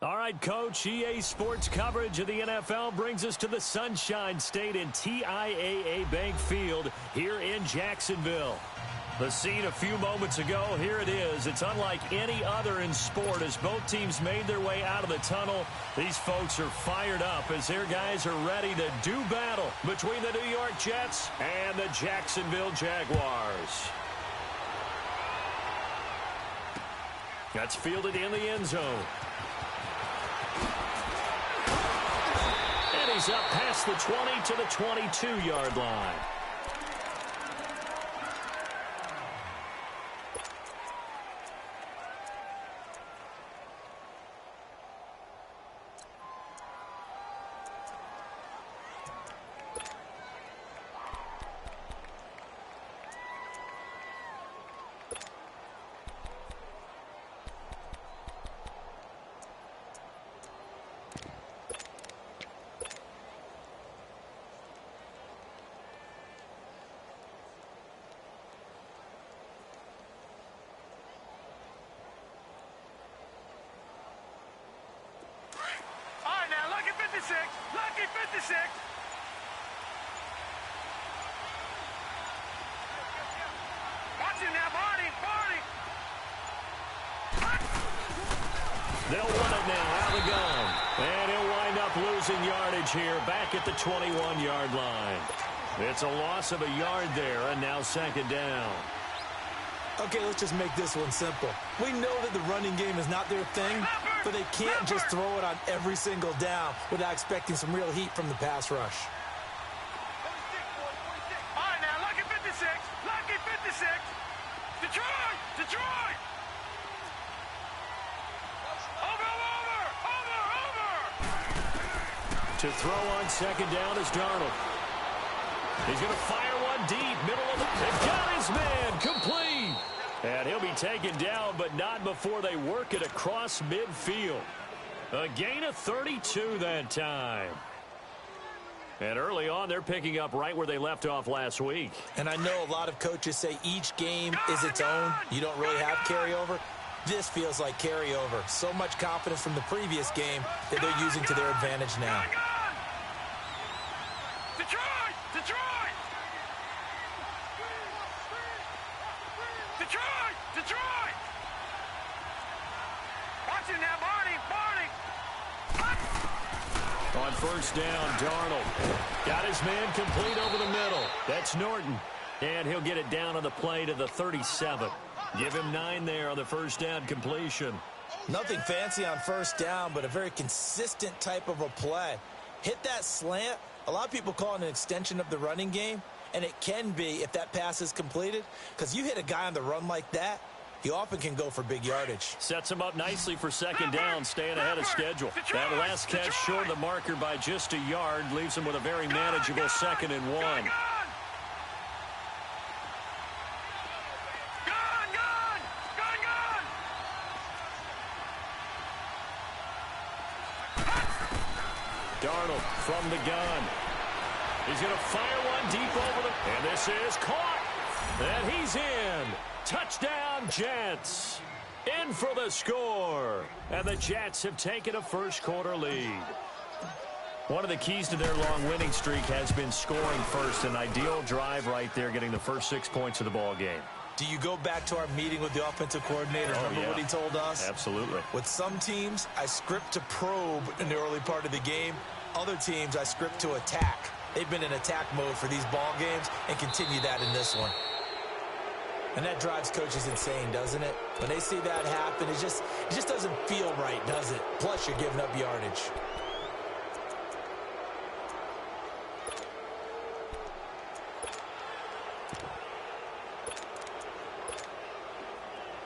All right, Coach, EA Sports coverage of the NFL brings us to the Sunshine State in TIAA Bank Field here in Jacksonville. The scene a few moments ago, here it is. It's unlike any other in sport as both teams made their way out of the tunnel. These folks are fired up as their guys are ready to do battle between the New York Jets and the Jacksonville Jaguars. That's fielded in the end zone. And he's up past the 20 to the 22-yard line. Lucky 56. Watch him now, Barney. They'll run it now out of the gun. And he'll wind up losing yardage here back at the 21-yard line. It's a loss of a yard there, and now second down. Okay, let's just make this one simple. We know that the running game is not their thing, but they can't just throw it on every single down without expecting some real heat from the pass rush. All right, now, Lucky 56. Lucky 56. Detroit. Over. To throw on second down is Darnold. He's going to fire one deep, middle of the... They've got his man, complete. And he'll be taken down, but not before they work it across midfield. A gain of 32 that time. And early on, they're picking up right where they left off last week. And I know a lot of coaches say each game is its own. You don't really have carryover. This feels like carryover. So much confidence from the previous game that they're using to their advantage now. Detroit. Watch him now, Barney. On first down, Darnold got his man complete over the middle. That's Norton. And he'll get it down on the play to the 37. Give him 9 there on the first down completion. Nothing fancy on first down, but a very consistent type of a play. Hit that slant. A lot of people call it an extension of the running game, and it can be if that pass is completed, because you hit a guy on the run like that, he often can go for big yardage. Sets him up nicely for second down, staying ahead of schedule. That last catch short of the marker by just a yard leaves him with a very manageable second and 1. Darnold from the gun. He's going to fire one deep over the... And this is caught. And he's in. Touchdown, Jets. In for the score. And the Jets have taken a first-quarter lead. One of the keys to their long winning streak has been scoring first. An ideal drive right there, getting the first 6 points of the ball game. Do you go back to our meeting with the offensive coordinator? Remember what he told us? Absolutely. With some teams, I script to probe in the early part of the game. Other teams, I script to attack. They've been in attack mode for these ball games and continue that in this one. And that drives coaches insane, doesn't it? When they see that happen, it just doesn't feel right, does it? Plus, you're giving up yardage.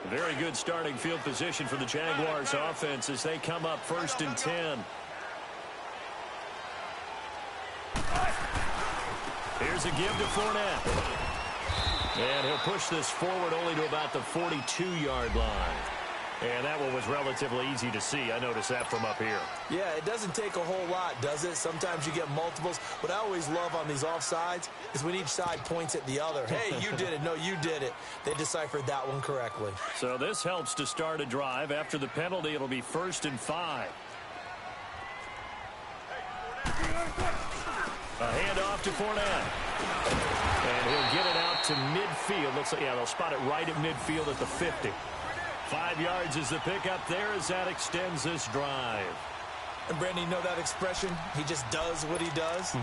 Very good starting field position for the Jaguars offense as they come up first and 10. Here's a give to Fournette. And he'll push this forward only to about the 42-yard line. And that one was relatively easy to see. I noticed that from up here. Yeah, it doesn't take a whole lot, does it? Sometimes you get multiples. What I always love on these offsides is when each side points at the other. Hey, you did it. No, you did it. They deciphered that one correctly. So this helps to start a drive. After the penalty, it'll be 1st and 5. A handoff to Fournette. And he'll get it out to midfield. Looks like, yeah, they'll spot it right at midfield at the 50. 5 yards is the pickup there as that extends this drive. And, Brandon, you know that expression? He just does what he does?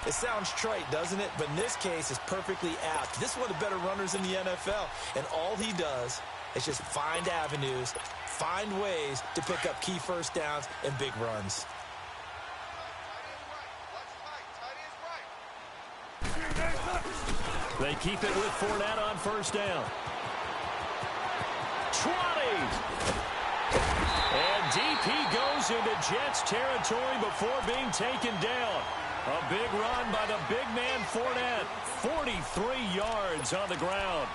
It sounds trite, doesn't it? But in this case, it's perfectly apt. This is one of the better runners in the NFL. And all he does is just find avenues, find ways to pick up key first downs and big runs. They keep it with Fournette on 1st down. 20. And deep he goes into Jets territory before being taken down. A big run by the big man Fournette. 43 yards on the ground.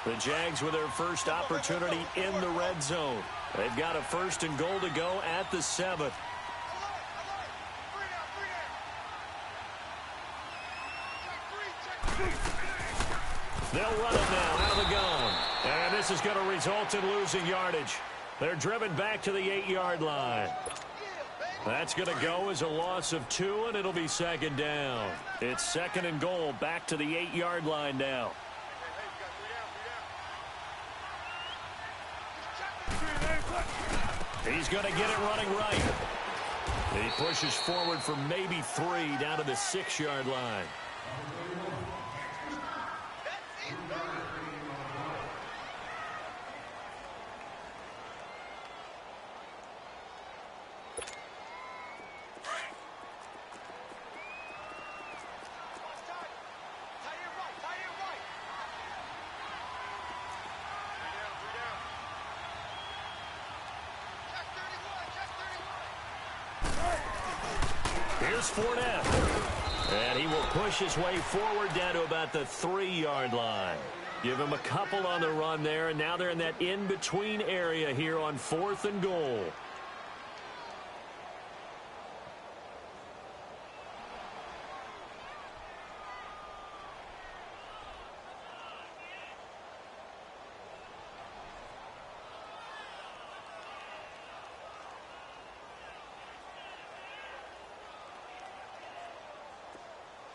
The Jags with their first opportunity in the red zone. They've got a 1st and goal to go at the 7th. They'll run it now out of the gun. And this is going to result in losing yardage. They're driven back to the 8-yard line. That's going to go as a loss of 2, and it'll be 2nd down. It's 2nd and goal back to the 8-yard line now. He's going to get it running right. He pushes forward for maybe 3 down to the 6-yard line. Here's Fournette. And he will push his way forward down to about the 3-yard line. Give him a couple on the run there, and now they're in that in-between area here on 4th and goal.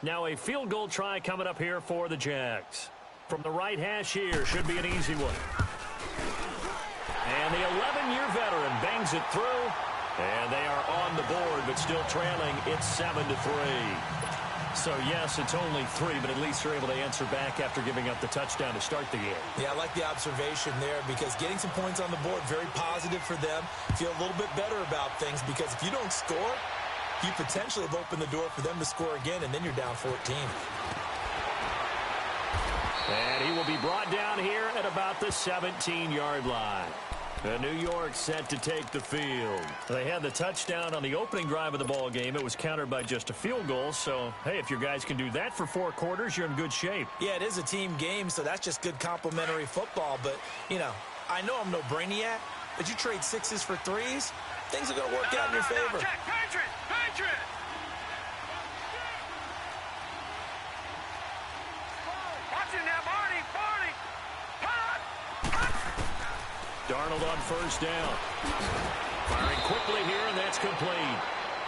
Now a field goal try coming up here for the Jags. From the right hash here, should be an easy one. And the 11-year veteran bangs it through. And they are on the board, but still trailing. It's 7-3. So, yes, it's only 3, but at least they're able to answer back after giving up the touchdown to start the game. Yeah, I like the observation there because getting some points on the board, very positive for them. Feel a little bit better about things because if you don't score, you potentially have opened the door for them to score again, and then you're down 14. And he will be brought down here at about the 17-yard line. New York set to take the field. They had the touchdown on the opening drive of the ball game. It was countered by just a field goal. So, hey, if your guys can do that for 4 quarters, you're in good shape. Yeah, it is a team game, so that's just good complimentary football. But, you know, I know I'm no brainiac, but you trade 6s for 3s, things are going to work out in your favor. Check, Patriot! Patriot! Watching now, Barney! Barney! Darnold on 1st down. Firing quickly here, and that's complete.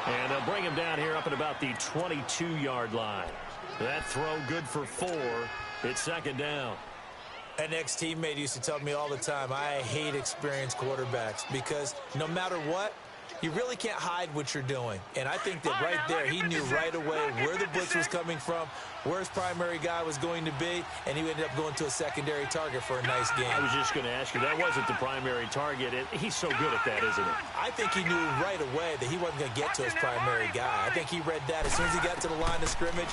And they'll bring him down here up at about the 22-yard line. That throw good for 4. It's 2nd down. An ex-teammate used to tell me all the time, I hate experienced quarterbacks because no matter what, you really can't hide what you're doing. And I think that right there, he knew right away where the blitz was coming from, where his primary guy was going to be, and he ended up going to a secondary target for a nice game. I was just going to ask you, that wasn't the primary target. He's so good at that, isn't he? I think he knew right away that he wasn't going to get to his primary guy. I think he read that as soon as he got to the line of scrimmage,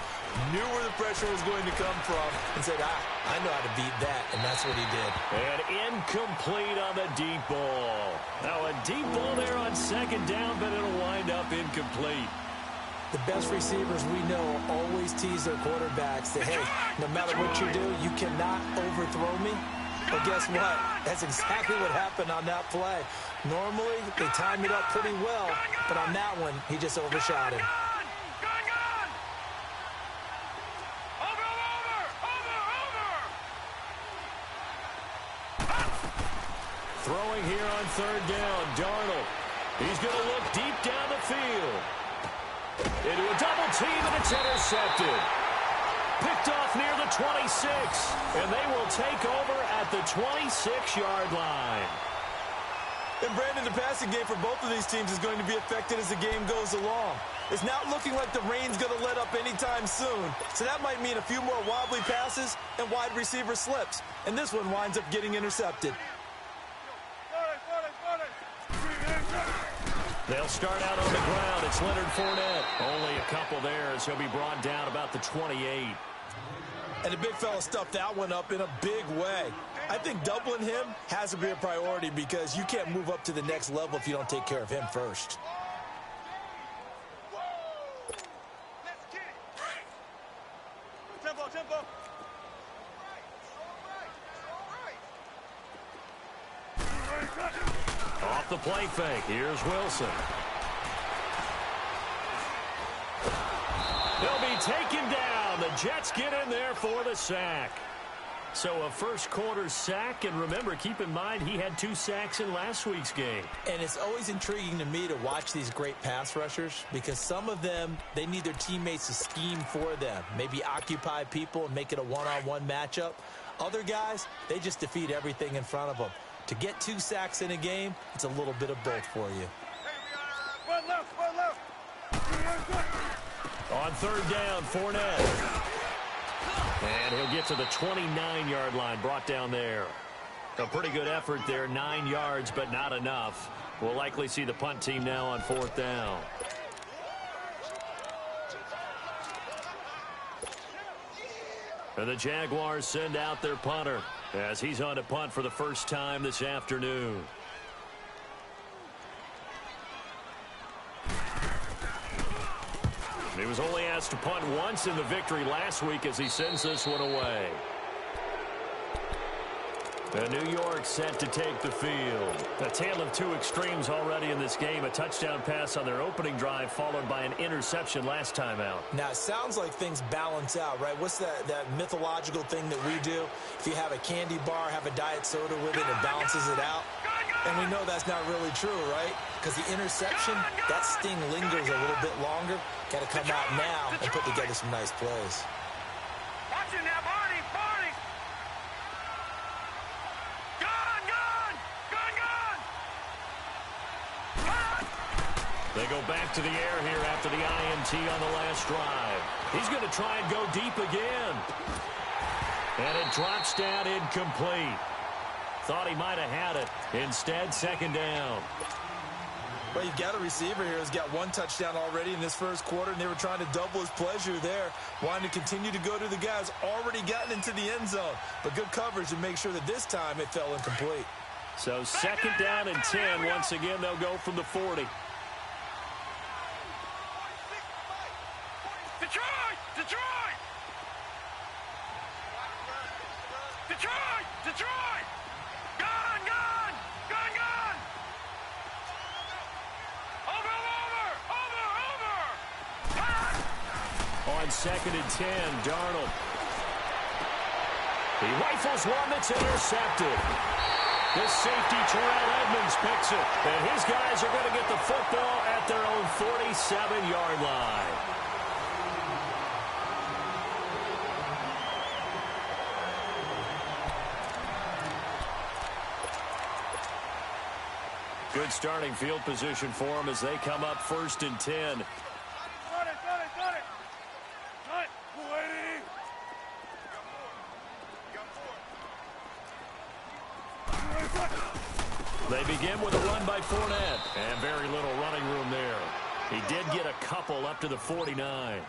knew where the pressure was going to come from, and said, I know how to beat that, and that's what he did. And incomplete on the deep ball. Now a deep ball there on 2nd down, but it'll wind up incomplete. The best receivers we know are always tease their quarterbacks that, hey, no matter what you do, you cannot overthrow me. But guess what? That's exactly what happened on that play. Normally, they time it up pretty well, but on that one, he just overshot him. Throwing here on third down, Darnold. He's going to look deep down the field. Into a double team, and it's intercepted. Picked off near the 26, and they will take over at the 26-yard line. And Brandon, the passing game for both of these teams is going to be affected as the game goes along. It's not looking like the rain's going to let up anytime soon, so that might mean a few more wobbly passes and wide receiver slips. And this one winds up getting intercepted. They'll start out on the ground. It's Leonard Fournette. Only a couple there as he'll be brought down about the 28. And the big fella stuffed that one up in a big way. I think doubling him has to be a priority because you can't move up to the next level if you don't take care of him first. Tempo, tempo. Off the play fake. Here's Wilson. They'll be taken down. The Jets get in there for the sack. So a first quarter sack, and remember, keep in mind he had 2 sacks in last week's game. And it's always intriguing to me to watch these great pass rushers because some of them, they need their teammates to scheme for them, maybe occupy people and make it a one-on-one matchup. Other guys, they just defeat everything in front of them. To get 2 sacks in a game, it's a little bit of both for you. One left, one left. On third down, Fournette. And he'll get to the 29-yard line, brought down there. A pretty good effort there, 9 yards, but not enough. We'll likely see the punt team now on fourth down. And the Jaguars send out their punter as he's on to punt for the first time this afternoon. He was only asked to punt once in the victory last week as he sends this one away. And New York set to take the field. A tale of 2 extremes already in this game. A touchdown pass on their opening drive followed by an interception last time out. Now, it sounds like things balance out, right? What's that mythological thing that we do? If you have a candy bar, have a diet soda with it, it balances it out. And we know that's not really true, right? Because the interception, that sting lingers a little bit longer. Got to come out now and put together some nice plays. Watch it now, Barney, Barney. Gone, gone, gone, gone. They go back to the air here after the INT on the last drive. He's going to try and go deep again. And it drops down incomplete. Thought he might have had it. Instead, second down. Well, you've got a receiver here who's got 1 touchdown already in this first quarter, and they were trying to double his pleasure there, wanting to continue to go to the guys already gotten into the end zone. But good coverage to make sure that this time it fell incomplete. So second down and 10. Once again, they'll go from the 40. Detroit, Detroit. Detroit, Detroit. Gone, gone, gone, gone. Over, over, over, over. On second and 10, Darnold. He rifles one that's intercepted. The safety, Terrell Edmonds, picks it. And his guys are going to get the football at their own 47-yard line. Good starting field position for them as they come up first and 10. Got it. Cut, waiting. They begin with a run by Fournette, and very little running room there. He did get a couple up to the 49.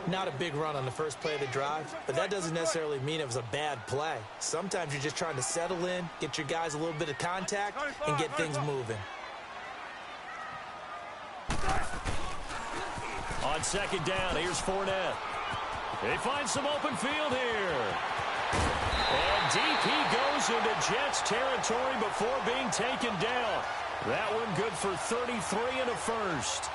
Not a big run on the first play of the drive, but that doesn't necessarily mean it was a bad play. Sometimes you're just trying to settle in, get your guys a little bit of contact, and get things moving. On second down, here's Fournette. They find some open field here. And deep he goes into Jets territory before being taken down. That one good for 33 and a first.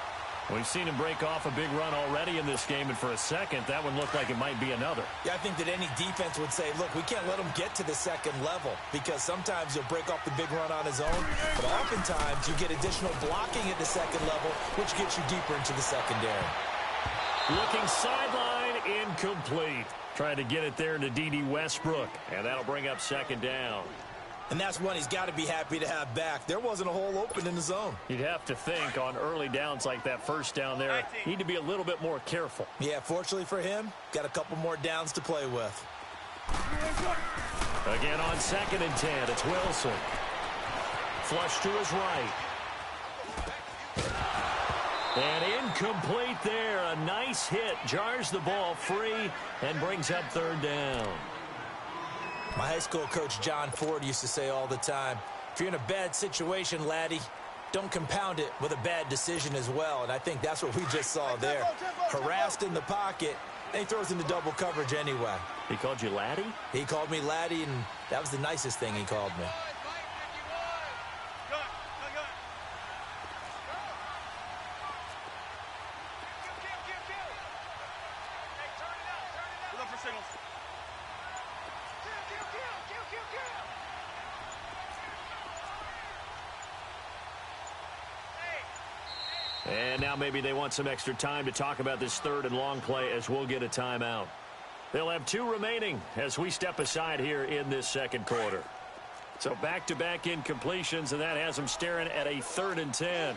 We've seen him break off a big run already in this game, and for a second, that one looked like it might be another. Yeah, I think that any defense would say, look, we can't let him get to the second level because sometimes he'll break off the big run on his own, but oftentimes you get additional blocking at the second level, which gets you deeper into the secondary. Looking sideline, incomplete. Trying to get it there to D.D. Westbrook, and that'll bring up second down. And that's one he's got to be happy to have back. There wasn't a hole open in the zone. You'd have to think on early downs like that first down there, need to be a little bit more careful. Yeah, fortunately for him, got a couple more downs to play with. Again on 2nd and 10, it's Wilson. Flush to his right. And incomplete there. A nice hit. Jars the ball free and brings up 3rd down. My high school coach, John Ford, used to say all the time, if you're in a bad situation, laddie, don't compound it with a bad decision as well. And I think that's what we just saw there. Harassed in the pocket, and he throws into double coverage anyway. He called you laddie? He called me laddie, and that was the nicest thing he called me. And now maybe they want some extra time to talk about this 3rd and long play as we'll get a timeout. They'll have 2 remaining as we step aside here in this 2nd quarter. So back-to-back incompletions, and that has them staring at a 3rd and 10.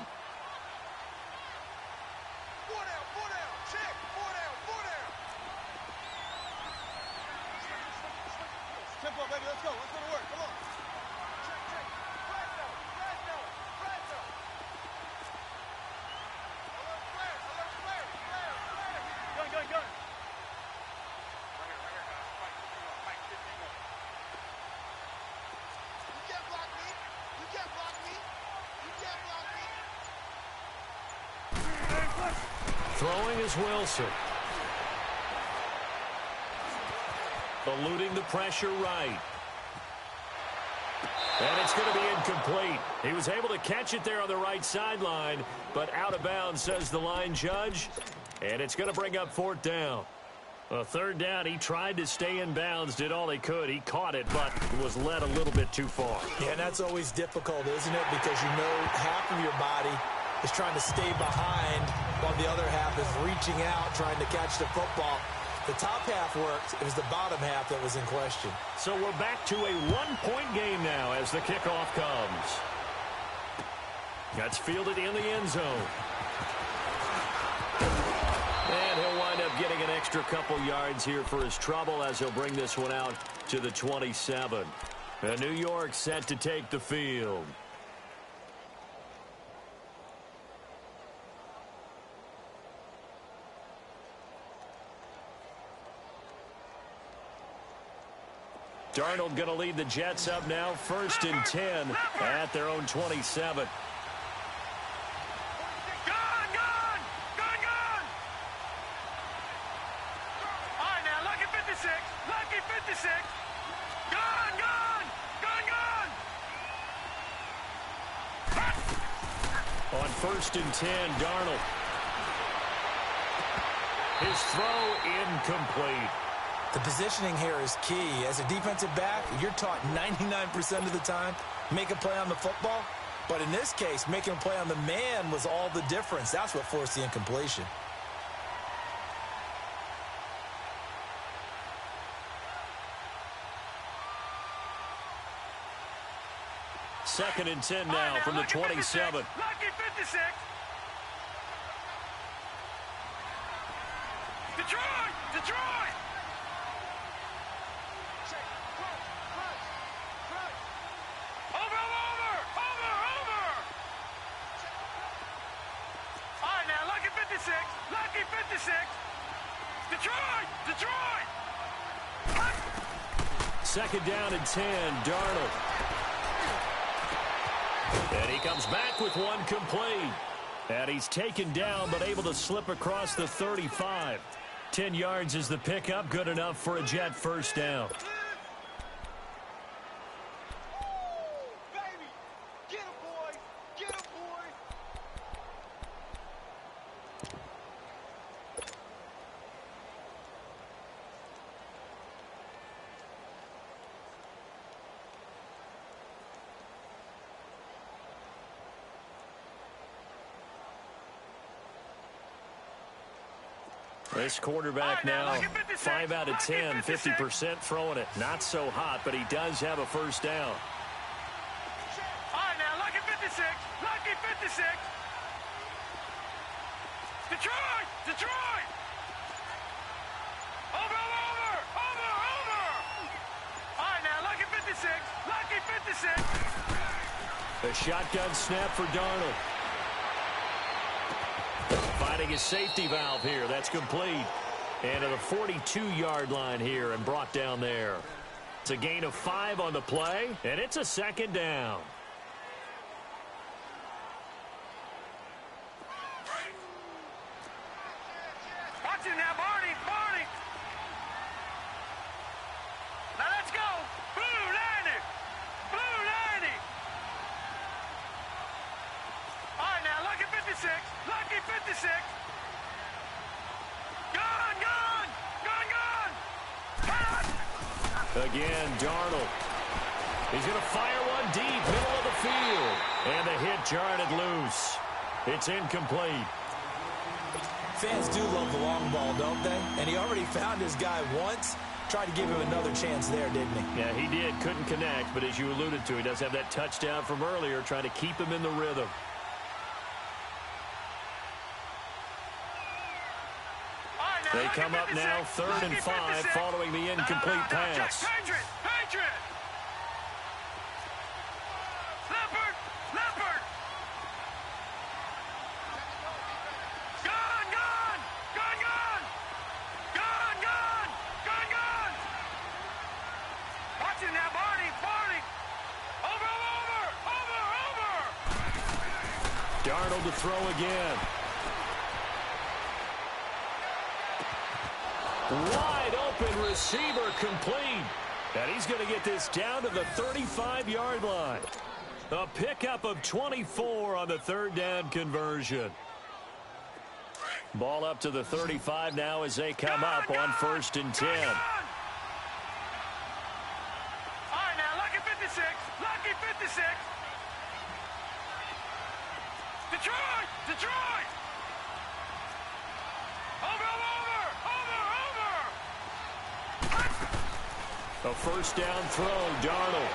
Throwing is Wilson. Eluding the pressure right. And it's going to be incomplete. He was able to catch it there on the right sideline, but out of bounds, says the line judge. And it's going to bring up 4th down. A 3rd down, he tried to stay in bounds, did all he could. He caught it, but was led a little bit too far. Yeah, and that's always difficult, isn't it? Because you know half of your body is trying to stay behind while the other half is reaching out, trying to catch the football. The top half worked. It was the bottom half that was in question. So we're back to a 1-point game now as the kickoff comes. That's fielded in the end zone. And he'll wind up getting an extra couple yards here for his trouble as he'll bring this one out to the 27. And New York set to take the field. Darnold going to lead the Jets up now, 1st and 10 at their own 27. On 1st and 10, Darnold. His throw incomplete. The positioning here is key. As a defensive back, you're taught 99% of the time, make a play on the football. But in this case, making a play on the man was all the difference. That's what forced the incompletion. Second and 10 now from the 27. Lucky 56. Detroit! Detroit! Over! All right, now, lucky 56. Lucky 56. Detroit! Detroit! 2nd down and 10, Darnold. And he comes back with one complete. And he's taken down but able to slip across the 35. 10 yards is the pickup. Good enough for a Jet first down. This quarterback now, 5 out of 10, 50% throwing it. Not so hot, but he does have a first down. All right, now, lucky 56. Lucky 56. Detroit! Detroit! Over, over, over, over! All right, now, lucky 56. Lucky 56. A shotgun snap for Darnold. Finding his safety valve here. That's complete. And to the 42-yard line here and brought down there. It's a gain of 5 on the play, and it's a second down. Watch it now, Barney, Barney. Now let's go. Blue 90. Blue 90. All right, now, lucky 56. Lucky 56. Gone, gone. Gone, gone. Cut. Again, Darnold. He's going to fire one deep, middle of the field. And the hit jarred it loose. It's incomplete. Fans do love the long ball, don't they? And he already found his guy once. Tried to give him another chance there, didn't he? Yeah, he did. Couldn't connect, but as you alluded to, he does have that touchdown from earlier, trying to keep him in the rhythm. They come up now 3rd and 5 following the incomplete pass. Patriot! Patriot! Leopard! Leopard! Gone! Gone! Gone! Gone! Gone! Gone! Gone! Gone! Watch it now, Barney! Barney! Over! Over! Over! Over! Darnold to throw again. Wide open receiver complete. And he's going to get this down to the 35-yard line. A pickup of 24 on the 3rd down conversion. Ball up to the 35 now as they come up on 1st and 10. All right, now, lucky 56. Lucky 56. Detroit! Detroit! Over, over, over, over! A first down throw, Darnold.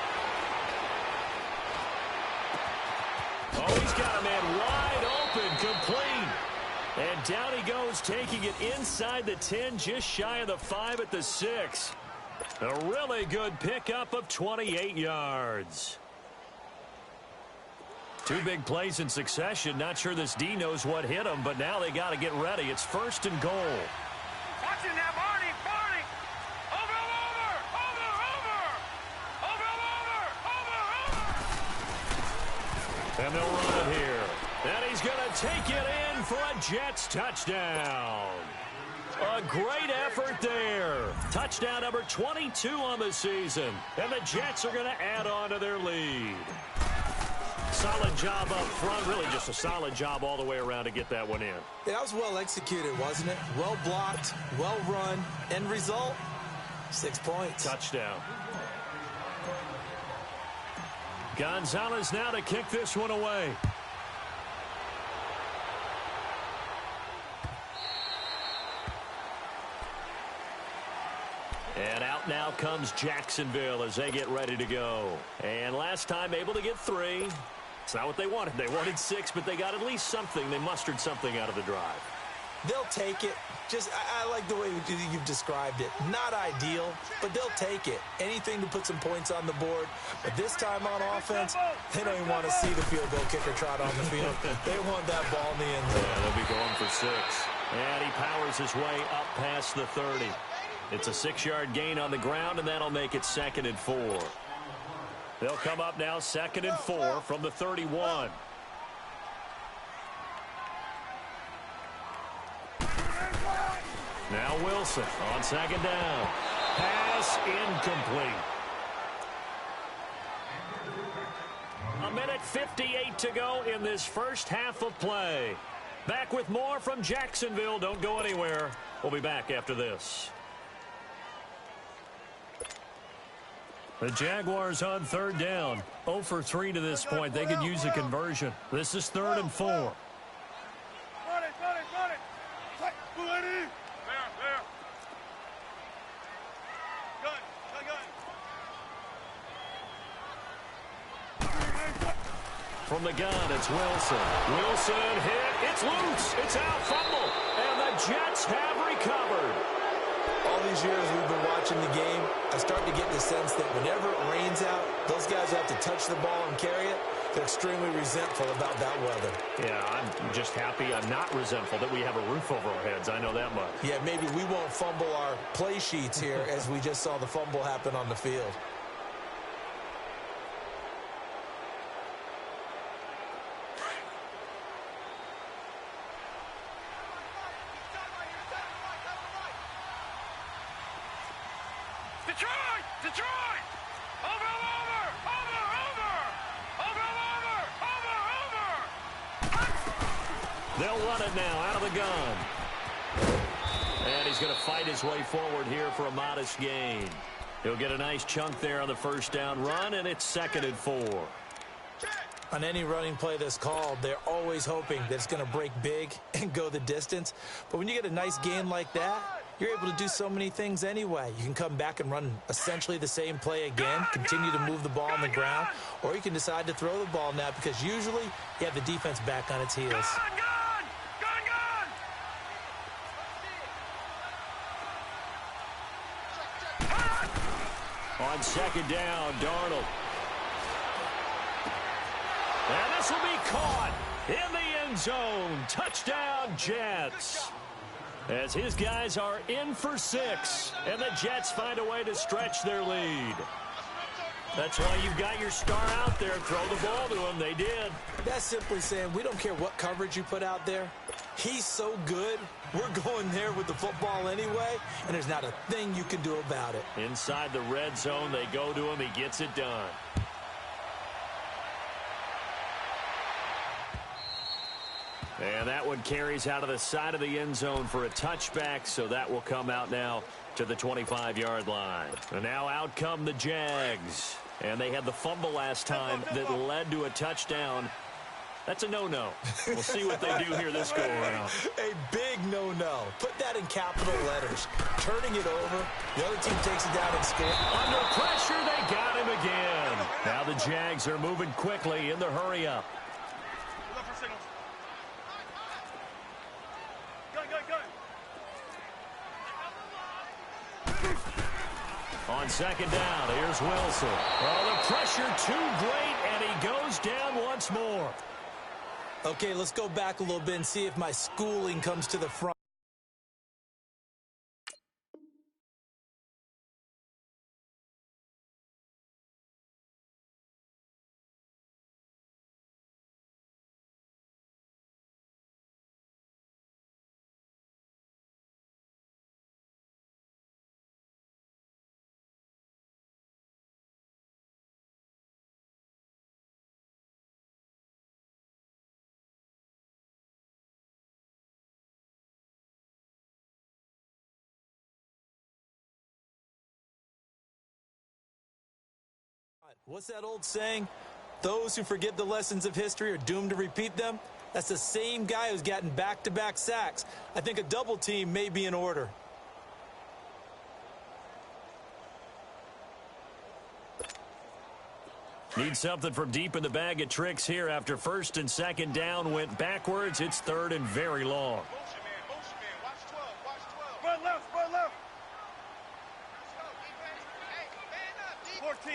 Oh, he's got a man wide open, complete. And down he goes, taking it inside the 10, just shy of the 5 at the 6. A really good pickup of 28 yards. 2 big plays in succession. Not sure this D knows what hit him, but now they got to get ready. It's 1st and goal. Watch it now, Barney, Barney. Over, over, over, over. Over, over, over, over. And they'll run it here. And he's going to take it in for a Jets touchdown. A great effort there. Touchdown number 22 on the season. And the Jets are going to add on to their lead. Solid job up front. Really just a solid job all the way around to get that one in. That was well executed, wasn't it? Well blocked, well run. End result, 6 points. Touchdown. Gonzalez now to kick this one away. And out now comes Jacksonville as they get ready to go. And last time able to get 3. It's not what they wanted. They wanted 6, but they got at least something. They mustered something out of the drive. They'll take it. Just, I like the way you've described it. Not ideal, but they'll take it. Anything to put some points on the board. But this time on offense, they don't even want to see the field goal kicker trot on the field. They want that ball in the end zone. Yeah, they'll be going for 6. And he powers his way up past the 30. It's a 6-yard gain on the ground, and that'll make it 2nd and 4. They'll come up now 2nd and 4 from the 31. Now Wilson on second down. Pass incomplete. 1:58 to go in this first half of play. Back with more from Jacksonville. Don't go anywhere. We'll be back after this. The Jaguars on third down. 0 for 3 to this point. They could use a conversion. This is 3rd and 4. From the gun, it's Wilson. Wilson hit. It's loose. It's out. Fumble. And the Jets have recovered. All these years we've been watching the game, I start to get the sense that whenever it rains out, those guys have to touch the ball and carry it. They're extremely resentful about that weather. Yeah, I'm just happy. I'm not resentful that we have a roof over our heads. I know that much. Yeah, maybe we won't fumble our play sheets here as we just saw the fumble happen on the field. Detroit! Detroit! Over! They'll run it now out of the gun. And he's going to fight his way forward here for a modest gain. He'll get a nice chunk there on the first down run, and it's 2nd and 4. On any running play that's called, they're always hoping that it's going to break big and go the distance. But when you get a nice gain like that, you're able to do so many things anyway. You can come back and run essentially the same play again, continue to move the ball on the ground, or you can decide to throw the ball now because usually you have the defense back on its heels. On 2nd down, Darnold. And this will be caught in the end zone. Touchdown, Jets. As his guys are in for 6, and the Jets find a way to stretch their lead. That's why you've got your star out there. Throw the ball to him. They did. That's simply saying we don't care what coverage you put out there. He's so good, we're going there with the football anyway, and there's not a thing you can do about it. Inside the red zone, they go to him. He gets it done. And that one carries out of the side of the end zone for a touchback, so that will come out now to the 25-yard line. And now out come the Jags. And they had the fumble last time that led to a touchdown. That's a no-no. We'll see what they do here this go-around. A big no-no. Put that in capital letters. Turning it over, the other team takes it down and scores. Under pressure, they got him again. Now the Jags are moving quickly in the hurry-up. On 2nd down, here's Wilson. Oh, the pressure too great, and he goes down once more. Okay, let's go back a little bit and see if my schooling comes to the front. What's that old saying? Those who forget the lessons of history are doomed to repeat them. That's the same guy who's gotten back-to-back sacks. I think a double team may be in order. Need something from deep in the bag of tricks here after 1st and 2nd down went backwards. It's 3rd and very long. Motion man. Watch 12. Run left. 14.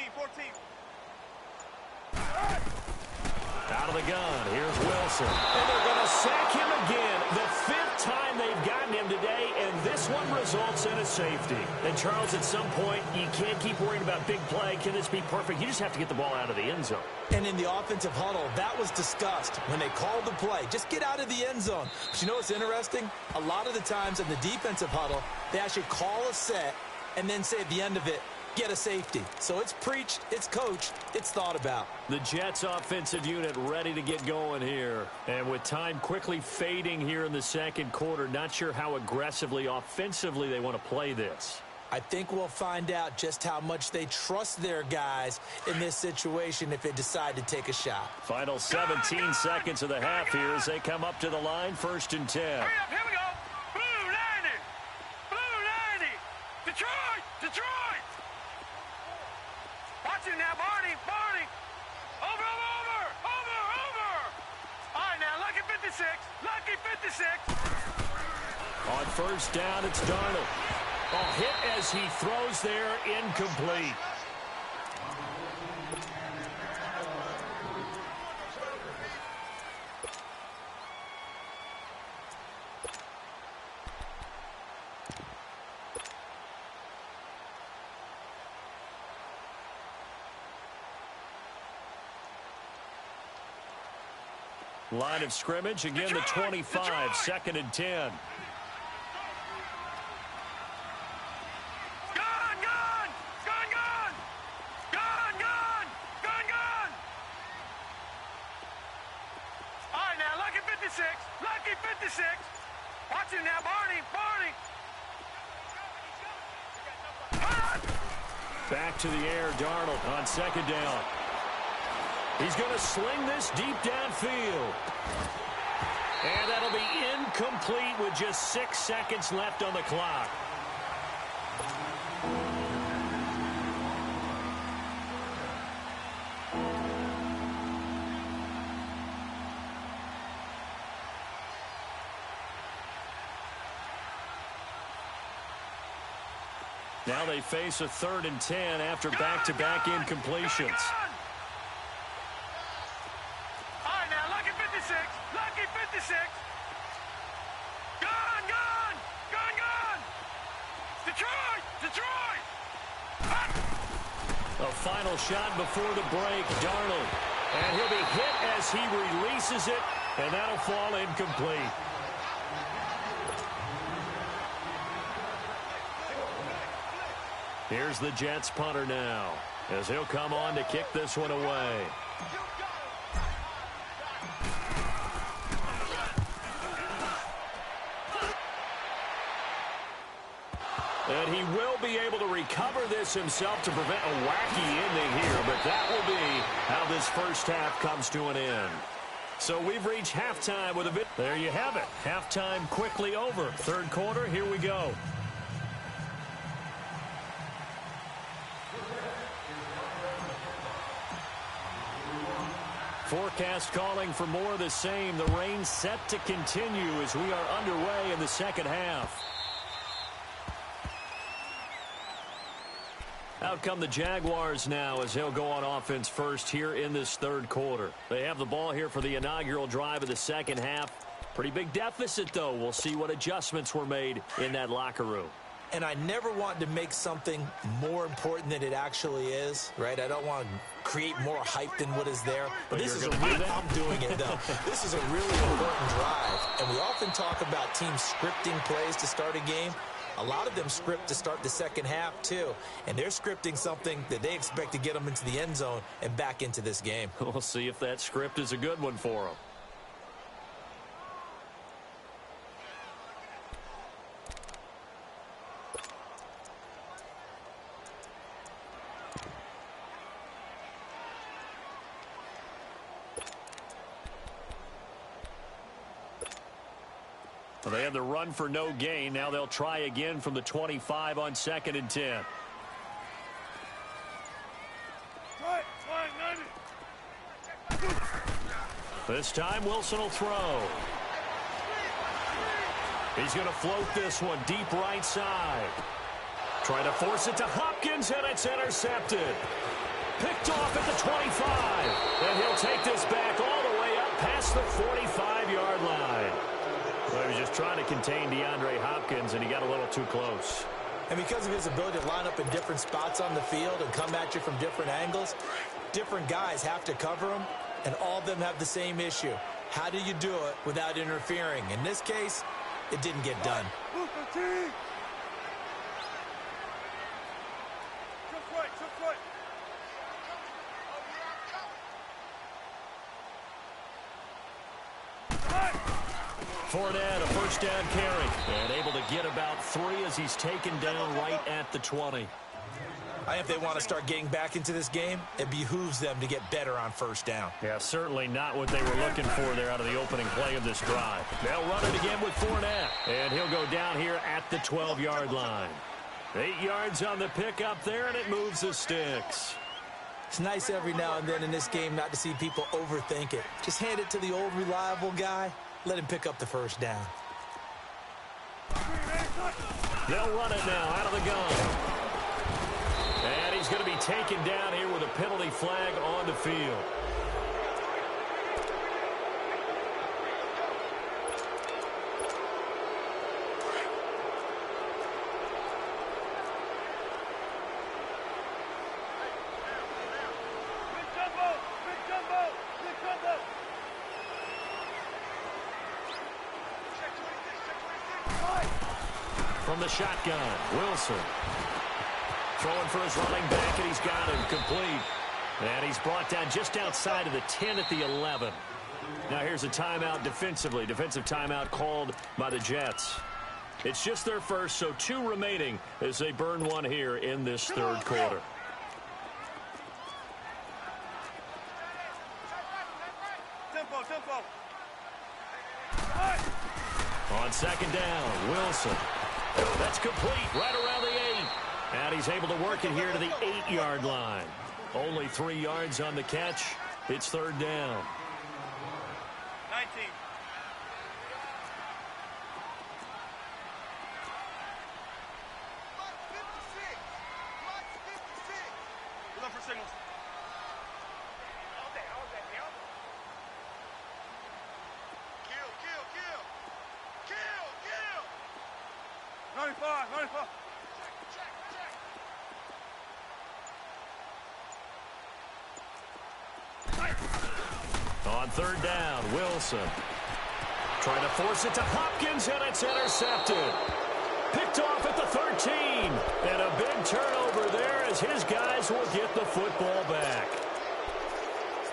Out of the gun, here's Wilson. And they're going to sack him again. The fifth time they've gotten him today, and this one results in a safety. And, Charles, at some point, you can't keep worrying about big play. Can this be perfect? You just have to get the ball out of the end zone. And in the offensive huddle, that was discussed when they called the play. Just get out of the end zone. But you know what's interesting? A lot of the times in the defensive huddle, they actually call a set and then say at the end of it, get a safety. So it's preached, it's coached, it's thought about. The Jets offensive unit ready to get going here. And with time quickly fading here in the second quarter, not sure how aggressively, offensively they want to play this. I think we'll find out just how much they trust their guys in this situation if they decide to take a shot. Final 17 seconds of the half here as they come up to the line, 1st and 10. Hurry up, here we go. Blue 90. Blue 90. Detroit. Detroit. Watch it now, Barney. Barney. Over. All right, now, lucky 56. Lucky 56. On 1st down, it's Darnold. A hit as he throws there, incomplete. Line of scrimmage, again the 25, 2nd and 10. Lucky 56. Watch him now, Barney. Back to the air, Darnold on 2nd down. He's going to sling this deep downfield. And that'll be incomplete with just 6 seconds left on the clock. Now they face a 3rd and 10 after back-to-back incompletions. All right, now, lucky 56. Lucky 56. Gone. Detroit. A final shot before the break, Darnold. And he'll be hit as he releases it, and that'll fall incomplete. Here's the Jets punter now, as he'll come on to kick this one away. And he will be able to recover this himself to prevent a wacky ending here, but that will be how this first half comes to an end. So we've reached halftime with a bit. There you have it. Halftime quickly over. 3rd quarter, here we go. Forecast calling for more of the same. The rain set to continue as we are underway in the second half. Out come the Jaguars now as they'll go on offense first here in this 3rd quarter. They have the ball here for the inaugural drive of the second half. Pretty big deficit, though. We'll see what adjustments were made in that locker room. And I never want to make something more important than it actually is, right? I don't want to create more hype than what is there. But this is I'm doing it, though. This is a really important drive. And we often talk about teams scripting plays to start a game. A lot of them script to start the second half, too. And they're scripting something that they expect to get them into the end zone and back into this game. We'll see if that script is a good one for them. Well, they had the run for no gain. Now they'll try again from the 25 on 2nd and 10. This time Wilson will throw. He's going to float this one deep right side. Trying to force it to Hopkins, and it's intercepted. Picked off at the 25. And he'll take this back all the way past the 45-yard line. Well, he was just trying to contain DeAndre Hopkins, and he got a little too close. And because of his ability to line up in different spots on the field and come at you from different angles, different guys have to cover him, and all of them have the same issue. How do you do it without interfering? In this case, it didn't get done. Fournette, a first down carry, and able to get about 3 as he's taken down right at the 20. I think if they want to start getting back into this game, it behooves them to get better on first down. Yeah, certainly not what they were looking for there out of the opening play of this drive. They'll run it again with Fournette, and he'll go down here at the 12-yard line. 8 yards on the pickup there, and it moves the sticks. It's nice every now and then in this game not to see people overthink it. Just hand it to the old reliable guy. Let him pick up the first down. They'll run it now out of the gun. And he's going to be taken down here with a penalty flag on the field. From the shotgun, Wilson. Throwing for his running back, and he's got him complete. And he's brought down just outside of the 10 at the 11. Now here's a timeout defensively. Defensive timeout called by the Jets. It's just their first, so 2 remaining as they burn one here in this third quarter. On second down, Wilson. That's complete right around the 8. And he's able to work it here to the 8-yard line. Only 3 yards on the catch. It's third down. 19. We're for signals. 95, 95. On third down, Wilson. Trying to force it to Hopkins, and it's intercepted. Picked off at the 13. And a big turnover there as his guys will get the football back.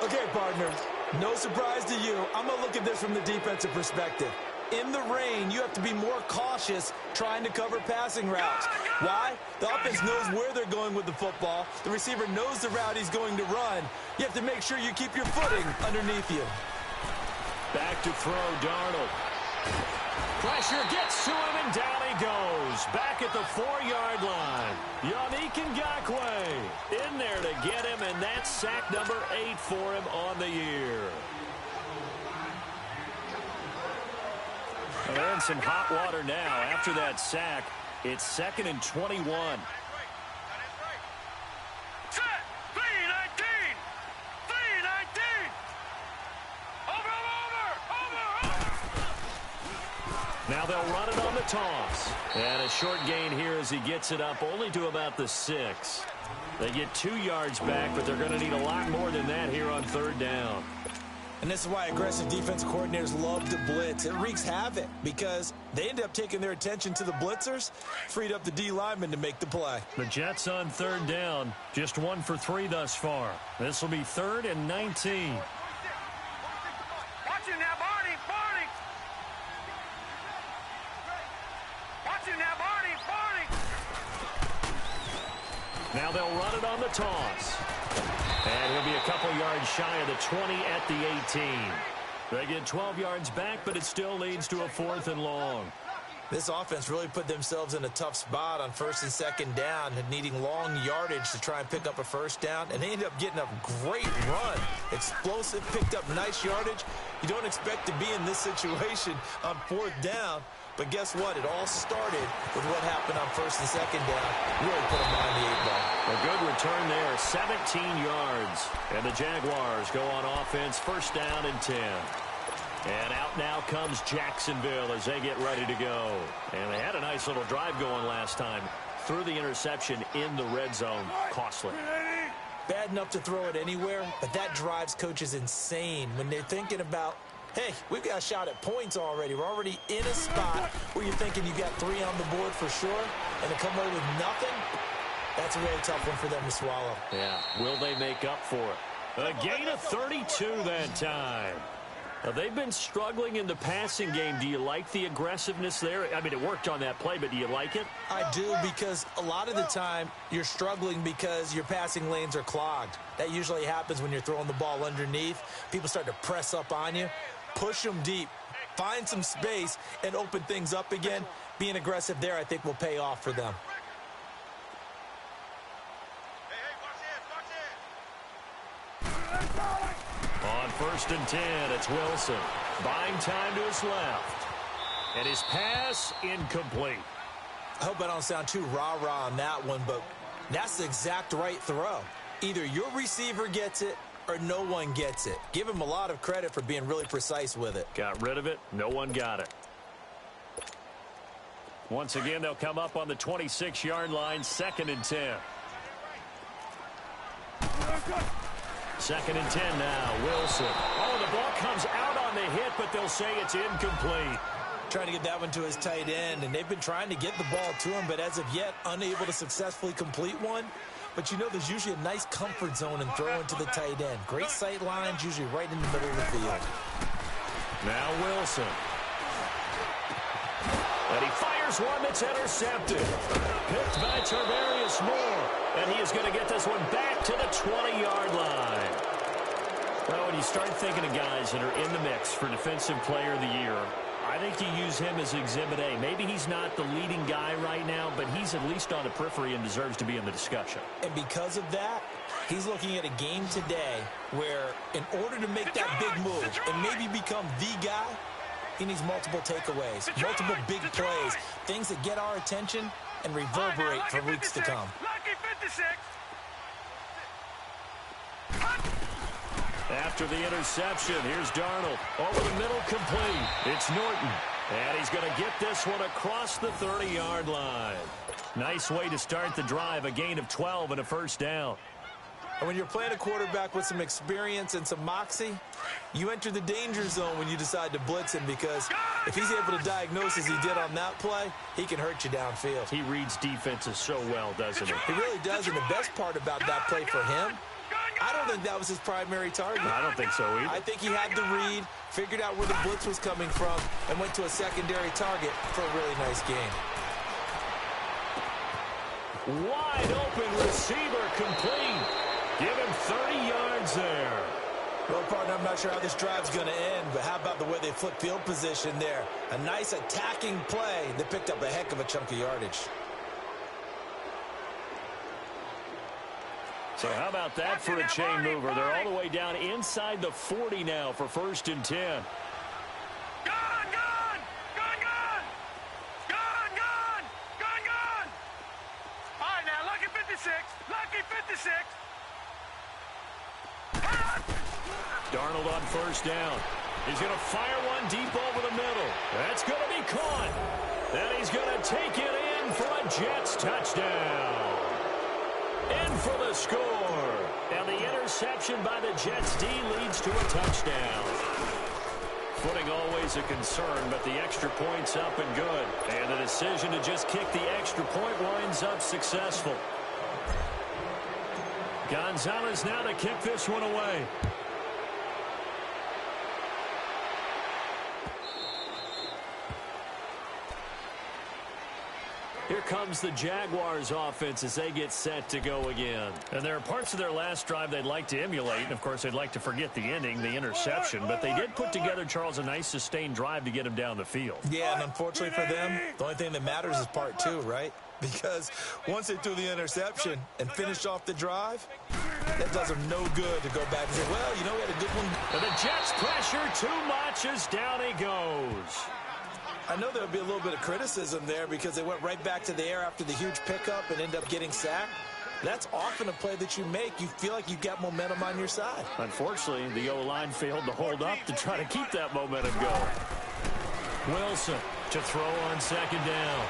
Okay, partner, no surprise to you. I'm going to look at this from the defensive perspective. In the rain, you have to be more cautious trying to cover passing routes. Why? The offense knows where they're going with the football. The receiver knows the route he's going to run. You have to make sure you keep your footing underneath you. Back to throw, Darnold. Pressure gets to him, and down he goes. Back at the 4-yard line. Yannick Ngakoue in there to get him, and that's sack number 8 for him on the year. They're in some hot water now. After that sack, it's 2nd and 21. Set! 319! 319! Over! Now they'll run it on the toss. And a short gain here as he gets it up only to about the 6. They get 2 yards back, but they're going to need a lot more than that here on third down. And this is why aggressive defensive coordinators love to blitz. It wreaks havoc because they end up taking their attention to the blitzers, freed up the D lineman to make the play. The Jets on third down, just 1 for 3 thus far. This will be 3rd and 19. Watch it now, Barney! Barney! Watch it now, Barney! Barney! Now they'll run it on the toss. And he'll be a couple yards shy of the 20 at the 18. They get 12 yards back, but it still leads to a 4th and long. This offense really put themselves in a tough spot on 1st and 2nd down, and needing long yardage to try and pick up a first down, and they ended up getting a great run. Explosive, picked up nice yardage. You don't expect to be in this situation on 4th down, But guess what? It all started with what happened on first and second down. Really put them behind the 8-ball. A good return there, 17 yards. And the Jaguars go on offense, first down and 10. And out now comes Jacksonville as they get ready to go. And they had a nice little drive going last time. Threw the interception in the red zone. Costly. Bad enough to throw it anywhere, but that drives coaches insane when they're thinking about, hey, we've got a shot at points already. We're already in a spot where you're thinking you got 3 on the board for sure, and to come away with nothing, that's a really tough one for them to swallow. Yeah, will they make up for it? A gain of 32 that time. Now, they've been struggling in the passing game. Do you like the aggressiveness there? I mean, it worked on that play, but do you like it? I do, because a lot of the time you're struggling because your passing lanes are clogged. That usually happens when you're throwing the ball underneath. People start to press up on you. Push them deep. Find some space and open things up again. Being aggressive there, I think, will pay off for them. On first and 10, it's Wilson. Buying time to his left. And his pass incomplete. I hope I don't sound too rah-rah on that one, but that's the exact right throw. Either your receiver gets it or no one gets it. Give him a lot of credit for being really precise with it. Got rid of it. No one got it. Once again, they'll come up on the 26-yard line, second and 10. Second and 10 now, Wilson. Oh, the ball comes out on the hit, but they'll say it's incomplete. Trying to get that one to his tight end, and they've been trying to get the ball to him, but as of yet, unable to successfully complete one. But you know there's usually a nice comfort zone in throwing to the tight end. Great sight lines, usually right in the middle of the field. Now Wilson. And he fires one that's intercepted. Picked by Tarvarius Moore. And he is going to get this one back to the 20-yard line. Well, when you start thinking of guys that are in the mix for Defensive Player of the Year, I think you use him as Exhibit A. Maybe he's not the leading guy right now, but he's at least on the periphery and deserves to be in the discussion. And because of that, he's looking at a game today where in order to make that big move and maybe become the guy, he needs multiple takeaways, multiple big plays, things that get our attention and reverberate for weeks to come. Lucky 56. After the interception, here's Darnold. Over the middle, complete. It's Norton. And he's going to get this one across the 30-yard line. Nice way to start the drive, a gain of 12 and a first down. And when you're playing a quarterback with some experience and some moxie, you enter the danger zone when you decide to blitz him, because if he's able to diagnose as he did on that play, he can hurt you downfield. He reads defenses so well, doesn't he? He really does, and the best part about that play for him, I don't think that was his primary target. I don't think so either. I think he had the read, figured out where the blitz was coming from, and went to a secondary target for a really nice game. Wide open receiver, complete. Give him 30 yards there. Well, partner, I'm not sure how this drive's going to end, but how about the way they flip field position there? A nice attacking play that picked up a heck of a chunk of yardage. So how about that for a chain mover? They're all the way down inside the 40 now for first and 10. Gone! Gone! Gone! Gone! Gone! Gone! Gone! Gone! All right, now, lucky 56. Lucky 56. Darnold on first down. He's going to fire one deep over the middle. That's going to be caught. Then he's going to take it in for a Jets touchdown. In for the score. And the interception by the Jets D leads to a touchdown. Footing always a concern, but the extra point's up and good. And the decision to just kick the extra point winds up successful. Gonzalez now to kick this one away. Here comes the Jaguars offense as they get set to go again. And there are parts of their last drive they'd like to emulate. And, of course, they'd like to forget the ending, the interception. But they did put together, Charles, a nice sustained drive to get him down the field. Yeah, and unfortunately for them, the only thing that matters is part two, right? Because once they threw the interception and finished off the drive, that does them no good to go back and say, well, you know, we had a good one. And the Jets pressure too much as down he goes. I know there would be a little bit of criticism there because they went right back to the air after the huge pickup and ended up getting sacked. That's often a play that you make. You feel like you've got momentum on your side. Unfortunately, the O-line failed to hold up to try to keep that momentum going. Wilson to throw on second down.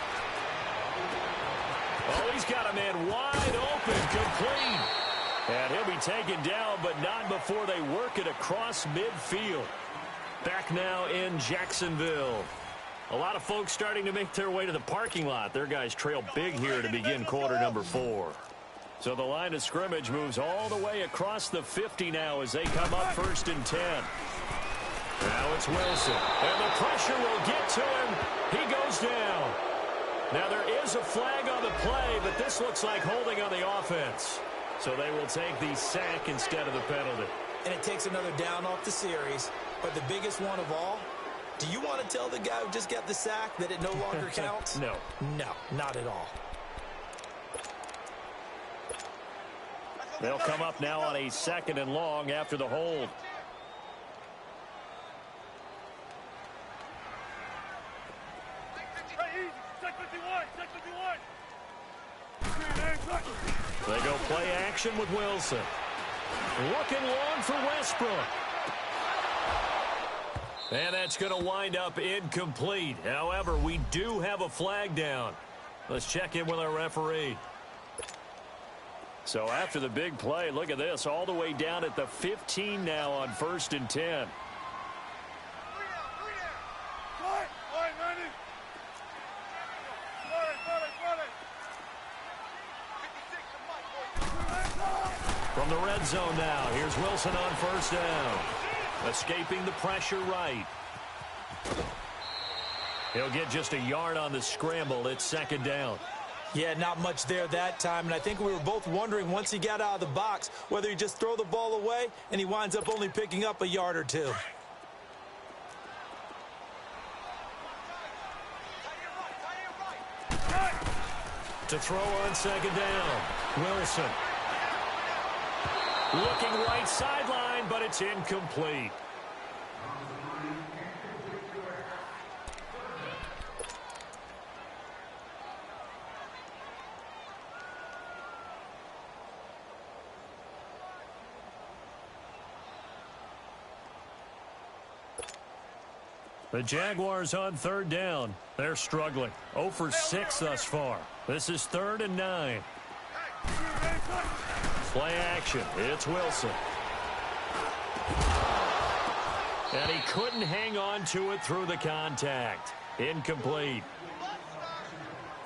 Oh, he's got a man wide open, complete. And he'll be taken down, but not before they work it across midfield. Back now in Jacksonville. A lot of folks starting to make their way to the parking lot. Their guys trail big here to begin quarter number 4. So the line of scrimmage moves all the way across the 50 now as they come up 1st and 10. Now it's Wilson. And the pressure will get to him. He goes down. Now there is a flag on the play, but this looks like holding on the offense. So they will take the sack instead of the penalty. And it takes another down off the series. But the biggest one of all, do you want to tell the guy who just got the sack that it no longer counts? No. No, not at all. They'll come up now on a 2nd and long after the hold. They go play action with Wilson. Looking long for Westbrook. And that's going to wind up incomplete. However, we do have a flag down. Let's check in with our referee. So after the big play, look at this, all the way down at the 15 now on 1st and 10. From the red zone now, here's Wilson on 1st down. Escaping the pressure right. He'll get just a yard on the scramble. It's 2nd down. Yeah, not much there that time, and I think we were both wondering once he got out of the box whether he just throw the ball away and he winds up only picking up a yard or two. To throw on 2nd down, Wilson. Looking right sideline, but it's incomplete. The Jaguars on 3rd down. They're struggling. 0 for 6 thus far. This is 3rd and 9. Play action. It's Wilson. And he couldn't hang on to it through the contact. Incomplete.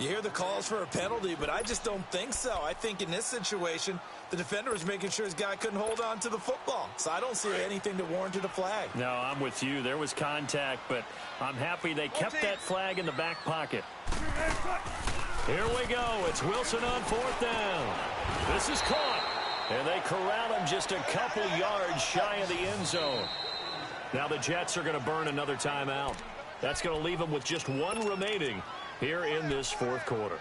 You hear the calls for a penalty, but I just don't think so. I think in this situation, the defender was making sure his guy couldn't hold on to the football. So I don't see anything that warranted a flag. No, I'm with you. There was contact, but I'm happy they kept that flag in the back pocket. Here we go. It's Wilson on 4th down. This is caught. And they corral him just a couple yards shy of the end zone. Now the Jets are going to burn another timeout. That's going to leave them with just 1 remaining here in this 4th quarter.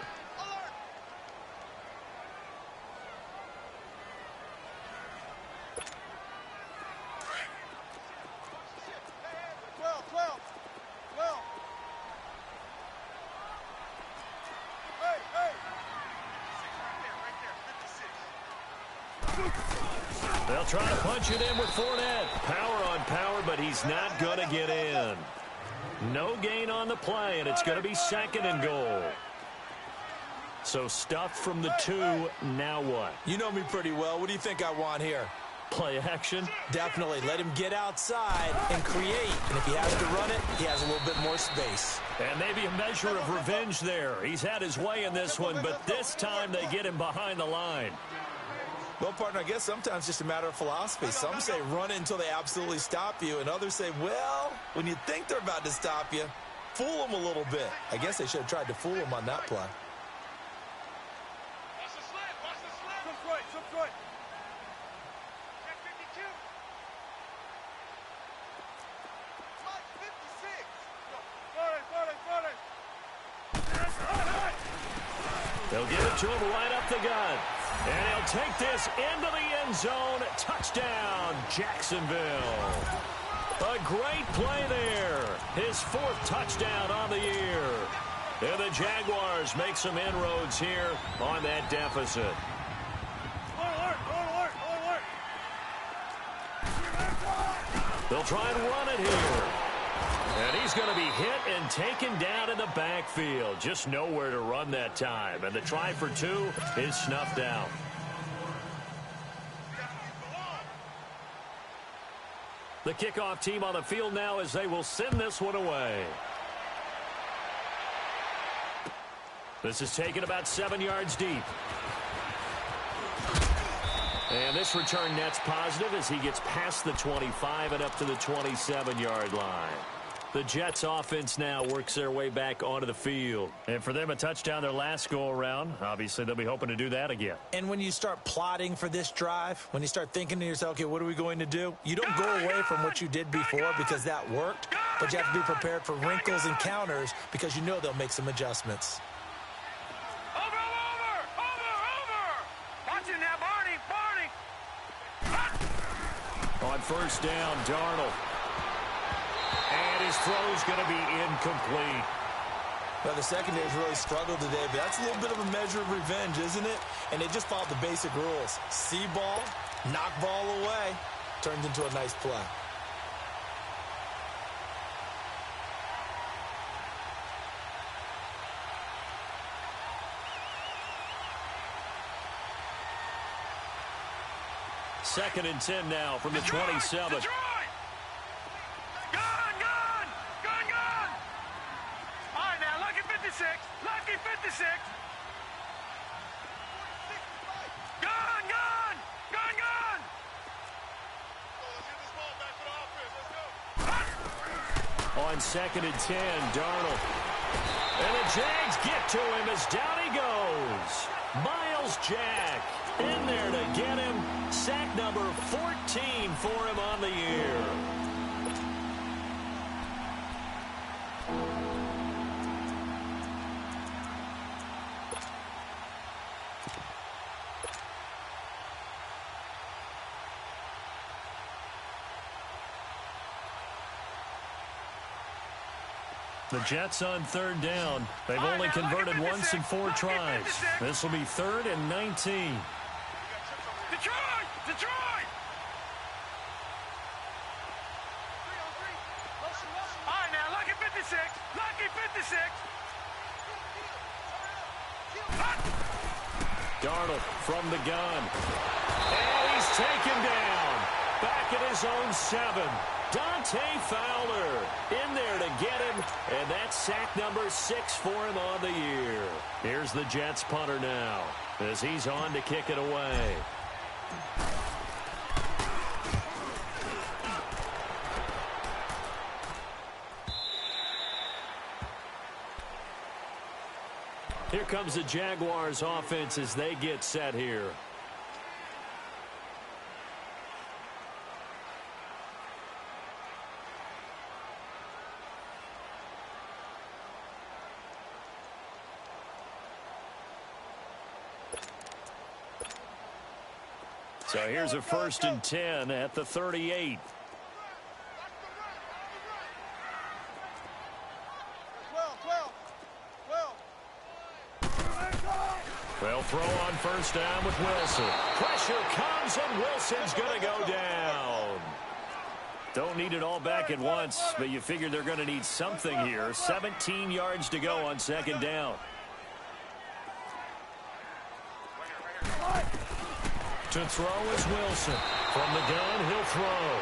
They'll try to punch it in with Fournette. Power on power, but he's not going to get in. No gain on the play, and it's going to be 2nd and goal. So stuffed from the 2, now what? You know me pretty well. What do you think I want here? Play action? Definitely. Let him get outside and create. And if he has to run it, he has a little bit more space. And maybe a measure of revenge there. He's had his way in this one, but this time they get him behind the line. Well, partner, I guess sometimes it's just a matter of philosophy. Some say run it until they absolutely stop you, and others say, well, when you think they're about to stop you, fool them a little bit. I guess they should have tried to fool him on that play. Watch the slip. Watch the slip. Some right. Some right. Check 52. Slide 56. They'll give it to him right up the gut. And he'll take this into the end zone. Touchdown, Jacksonville. A great play there. His 4th touchdown on the year. And the Jaguars make some inroads here on that deficit. They'll try and run it here. And he's going to be hit and taken down in the backfield. Just nowhere to run that time. And the try for 2 is snuffed out. The kickoff team on the field now as they will send this one away. This is taken about 7 yards deep. And this return net's positive as he gets past the 25 and up to the 27-yard line. The Jets offense now works their way back onto the field. And for them, a touchdown their last go-around. Obviously, they'll be hoping to do that again. And when you start plotting for this drive, when you start thinking to yourself, okay, what are we going to do? You don't go away from what you did before because that worked, but you have to be prepared for wrinkles and counters because you know they'll make some adjustments. On first down, Darnold. And his throw's going to be incomplete. Well, the secondary's really struggled today, but that's a little bit of a measure of revenge, isn't it? And they just followed the basic rules. See ball, knock ball away, turns into a nice play. Second and 10 now from the 27. Detroit! Gun! All right, now, lucky 56. Lucky 56. Gun! On second and 10, Darnold. And the Jags get to him as down he goes. Miles Jack in there to get him. Sack number 14 for him on the year. The Jets on third down. They've only converted once in 4 tries. This will be 3rd and 19. Detroit! All right, now, lucky 56. Lucky 56. Darnold from the gun. And he's taken down. Back at his own 7. Dante Fowler in there to get him. And that's sack number 6 for him on the year. Here's the Jets punter now as he's on to kick it away. Here comes the Jaguars offense as they get set here. So here's a 1st and 10 at the 38. They'll throw on first down with Wilson. Pressure comes, and Wilson's going to go down. Don't need it all back at once, but you figure they're going to need something here. 17 yards to go on second down. To throw is Wilson. From the gun, he'll throw.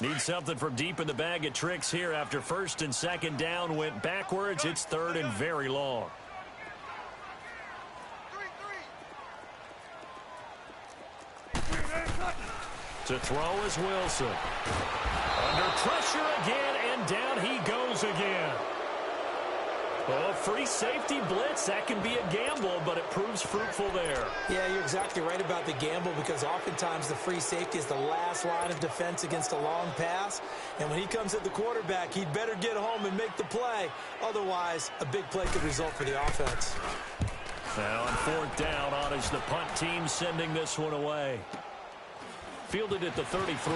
Need something from deep in the bag of tricks here after first and second down went backwards. It's 3rd and very long. To throw is Wilson. Under pressure again, and down he goes again. Oh, free safety blitz. That can be a gamble, but it proves fruitful there. Yeah, you're exactly right about the gamble because oftentimes the free safety is the last line of defense against a long pass. And when he comes at the quarterback, he'd better get home and make the play. Otherwise, a big play could result for the offense. Now on fourth down, on is the punt team sending this one away. Fielded at the 33.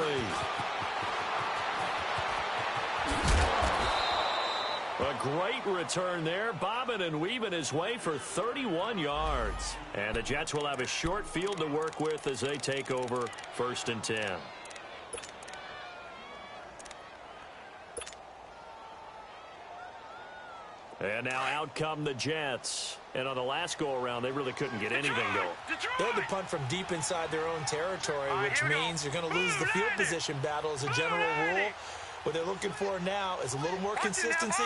A great return there, bobbing and weaving his way for 31 yards. And the Jets will have a short field to work with as they take over 1st and 10. And now out come the Jets. And on the last go-around, they really couldn't get anything going. They had to punt from deep inside their own territory, which means you're going to lose the field position battle as a general rule. What they're looking for now is a little more consistency,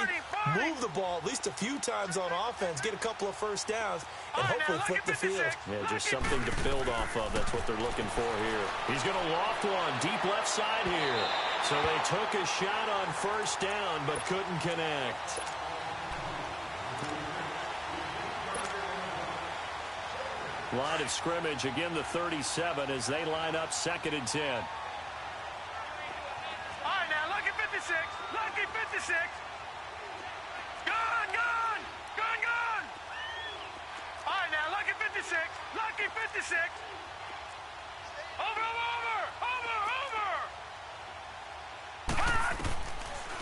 move the ball at least a few times on offense, get a couple of first downs, and hopefully flip the field. Yeah, just something to build off of. That's what they're looking for here. He's going to loft one deep left side here. So they took a shot on 1st down but couldn't connect. Line of scrimmage, again the 37 as they line up 2nd and 10. Lucky 56. Gone. All right, now, Lucky 56. Lucky 56. Over.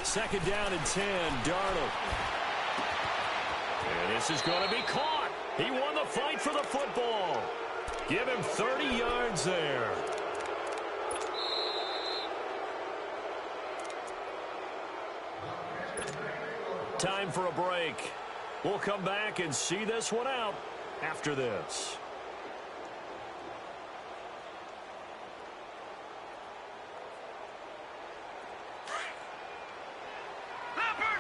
2nd down and 10, Darnold. And this is going to be caught. He won the fight for the football. Give him 30 yards there. Time for a break. We'll come back and see this one out after this. Leopard.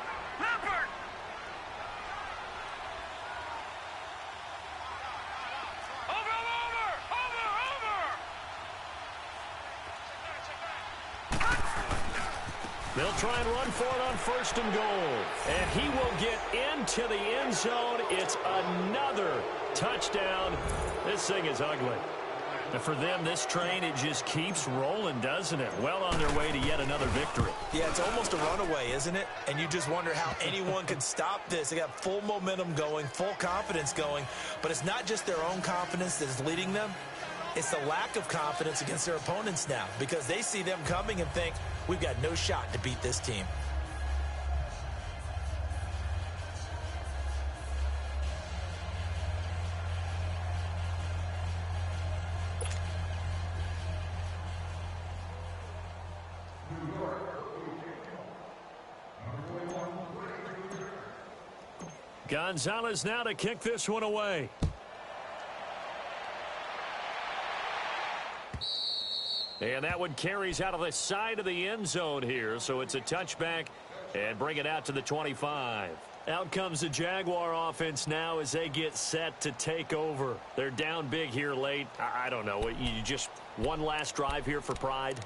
They'll try and run for it on 1st and goal. And he will get into the end zone. It's another touchdown. This thing is ugly. And for them, this train, it just keeps rolling, doesn't it? Well on their way to yet another victory. Yeah, it's almost a runaway, isn't it? And you just wonder how anyone can stop this. They got full momentum going, full confidence going. But it's not just their own confidence that is leading them. It's the lack of confidence against their opponents now because they see them coming and think, we've got no shot to beat this team. Gonzalez now to kick this one away. And that one carries out of the side of the end zone here. So it's a touchback and bring it out to the 25. Out comes the Jaguar offense now as they get set to take over. They're down big here late. I don't know. You just one last drive here for pride?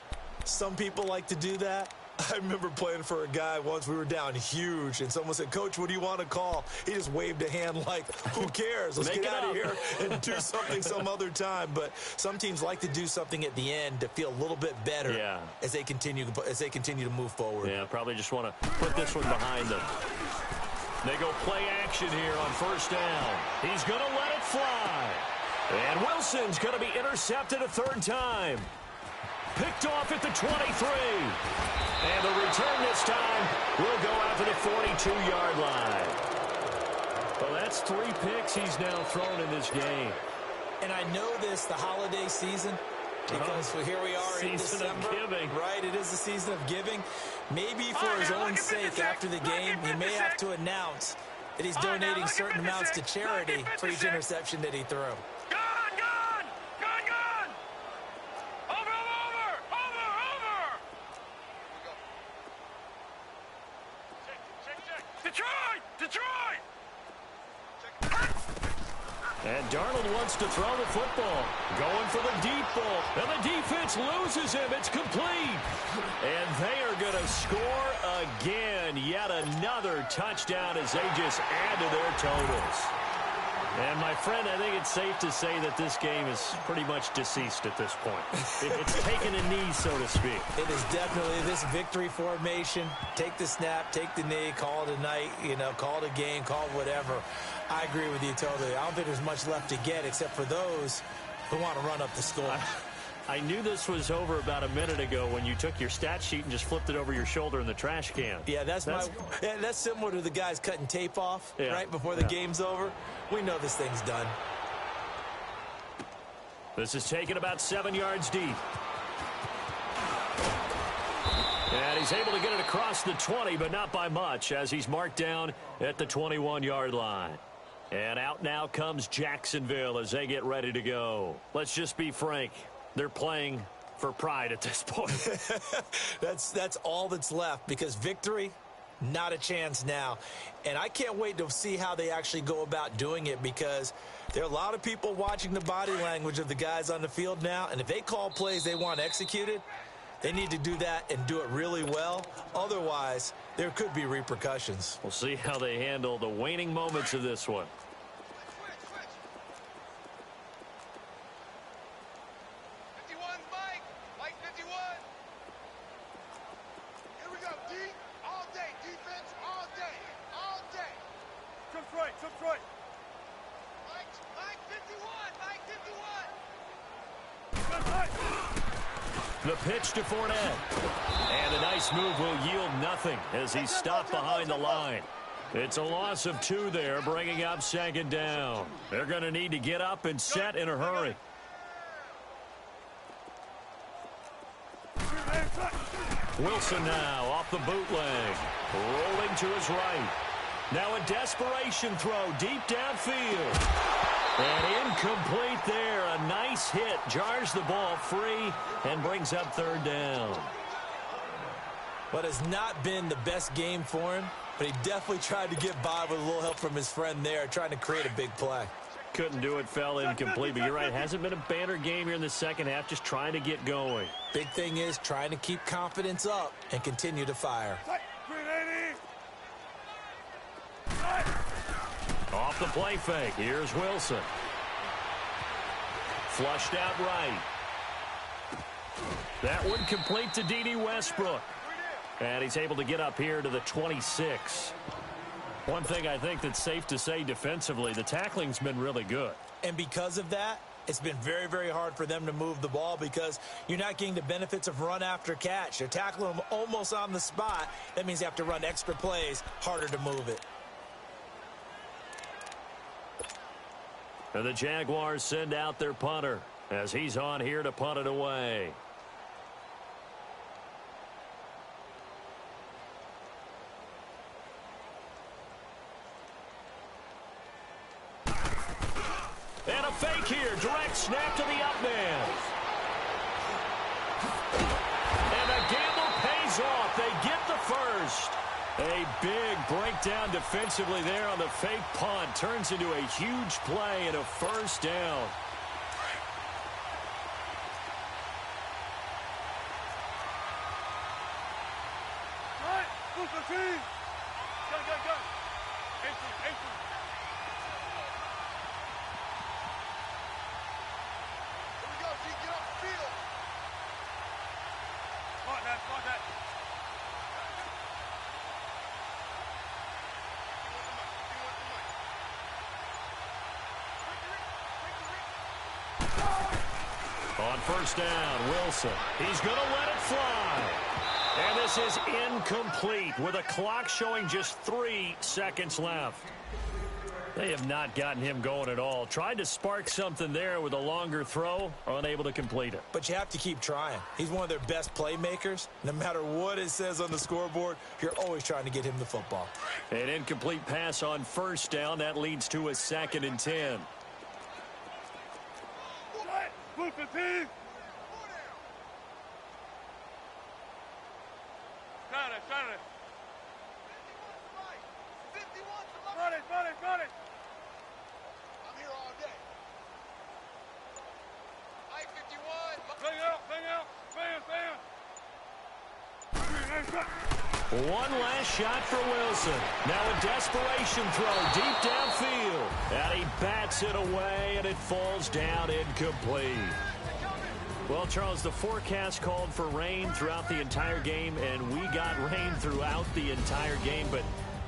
Some people like to do that. I remember playing for a guy once. We were down huge, and someone said, Coach, what do you want to call? He just waved a hand like, who cares? Let's get out of here and do something some other time. But some teams like to do something at the end to feel a little bit better as they continue to move forward. Yeah, probably just want to put this one behind them. They go play action here on 1st down. He's going to let it fly. And Wilson's going to be intercepted a 3rd time. Picked off at the 23. And the return this time will go out to the 42-yard line. Well, that's 3 picks he's now thrown in this game. And I know this, the holiday season, because here we are in December. Season of giving. Right, it is the season of giving. Maybe for his own sake after the game, he may have to announce that he's donating certain amounts to charity for each interception that he threw. Detroit! And Darnold wants to throw the football. Going for the deep ball. And the defense loses him. It's complete. And they are going to score again. Yet another touchdown as they just add to their totals. And, my friend, I think it's safe to say that this game is pretty much deceased at this point. It's taken a knee, so to speak. It is definitely this victory formation. Take the snap, take the knee, call it a night, call it a game, call it whatever. I agree with you totally. I don't think there's much left to get except for those who want to run up the score. I knew this was over about a minute ago when you took your stat sheet and just flipped it over your shoulder in the trash can. Yeah, that's similar to the guys cutting tape off right before the game's over. We know this thing's done. This is taken about 7 yards deep. And he's able to get it across the 20, but not by much, as he's marked down at the 21-yard line. And out now comes Jacksonville as they get ready to go. Let's just be frank. They're playing for pride at this point. That's all that's left, because victory, not a chance now. And I can't wait to see how they actually go about doing it, because there are a lot of people watching the body language of the guys on the field now, and if they call plays they want executed, they need to do that and do it really well. Otherwise, there could be repercussions. We'll see how they handle the waning moments of this one. The pitch to Fournette. And a nice move will yield nothing as he's stopped behind the line. It's a loss of 2 there, bringing up 2nd down. They're going to need to get up and set in a hurry. Wilson now off the bootleg. Rolling to his right. Now a desperation throw deep downfield. And incomplete there. A nice hit. Jars the ball free and brings up 3rd down. But it's not been the best game for him, but he definitely tried to get by with a little help from his friend there, trying to create a big play. Couldn't do it, fell incomplete. But you're right, hasn't been a banner game here in the second half, just trying to get going. Big thing is trying to keep confidence up and continue to fire. Off the play fake. Here's Wilson. Flushed out right. That one complete to D.D. Westbrook. And he's able to get up here to the 26. One thing I think that's safe to say defensively, the tackling's been really good. And because of that, it's been very, very hard for them to move the ball, because you're not getting the benefits of run after catch. They're tackling them almost on the spot. That means they have to run extra plays, harder to move it. And the Jaguars send out their punter as he's on here to punt it away. And a fake here. Direct snap to the up man. And the gamble pays off. They get the first. A big breakdown defensively there on the fake punt. Turns into a huge play and a 1st down. On 1st down, Wilson. He's going to let it fly. And this is incomplete with a clock showing just 3 seconds left. They have not gotten him going at all. Tried to spark something there with a longer throw, unable to complete it. But you have to keep trying. He's one of their best playmakers. No matter what it says on the scoreboard, you're always trying to get him the football. An incomplete pass on 1st down. That leads to a 2nd and 10. One last shot for Wilson. Now a desperation throw deep downfield. And he bats it away, and it falls down incomplete. Well, Charles, the forecast called for rain throughout the entire game, and we got rain throughout the entire game. But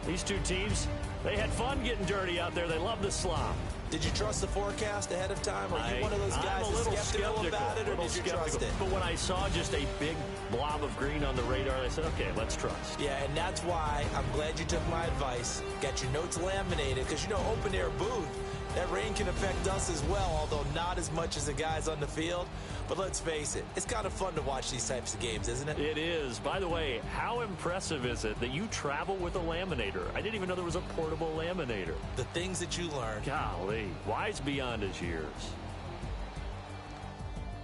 these two teams, they had fun getting dirty out there. They love the slop. Did you trust the forecast ahead of time? Are you one of those guys that's skeptical about it, or did you trust it? But when I saw just a big blob of green on the radar, I said, okay, let's trust. Yeah, and that's why I'm glad you took my advice. Got your notes laminated, because, open air booth, that rain can affect us as well, although not as much as the guys on the field. But let's face it, it's kind of fun to watch these types of games, isn't it? It is. By the way, how impressive is it that you travel with a laminator? I didn't even know there was a portable laminator. The things that you learn. Golly, wise beyond his years.